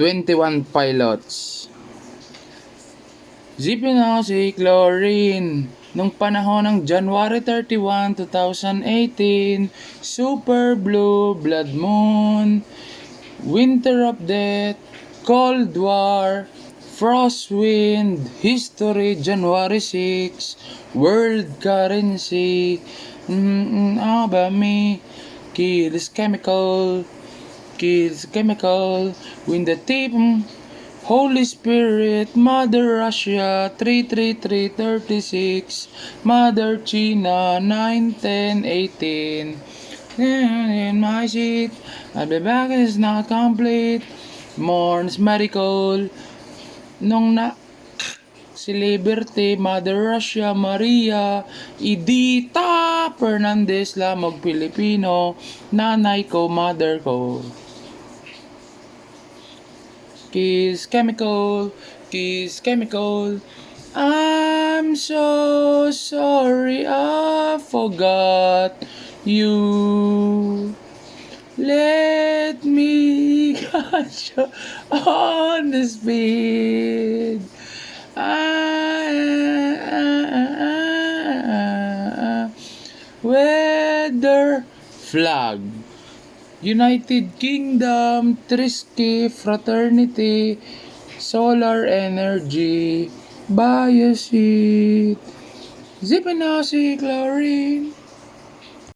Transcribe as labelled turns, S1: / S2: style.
S1: 21 pilots. Zipinoxy chlorine. Nung panahon ng January 31, 2018, Super Blue, Blood Moon, Winter of Death, Cold War, Frostwind, History, January 6, World Currency, Abami, Kills Chemical, When the Tip, Holy Spirit, Mother Russia, 33336, Mother China, 91018. In my seat, I'll be back is not complete. Mourns medical. Nung na si Liberty, Mother Russia, Maria, Edita, Fernandez, Lamog Pilipino, nanay ko, mother ko. Kiss chemical, I'm so sorry I forgot you. Let me catch you on the speed. Weather flag. United Kingdom, Trisky, Fraternity, Solar Energy, Bioseed, Zipinoxy chlorine.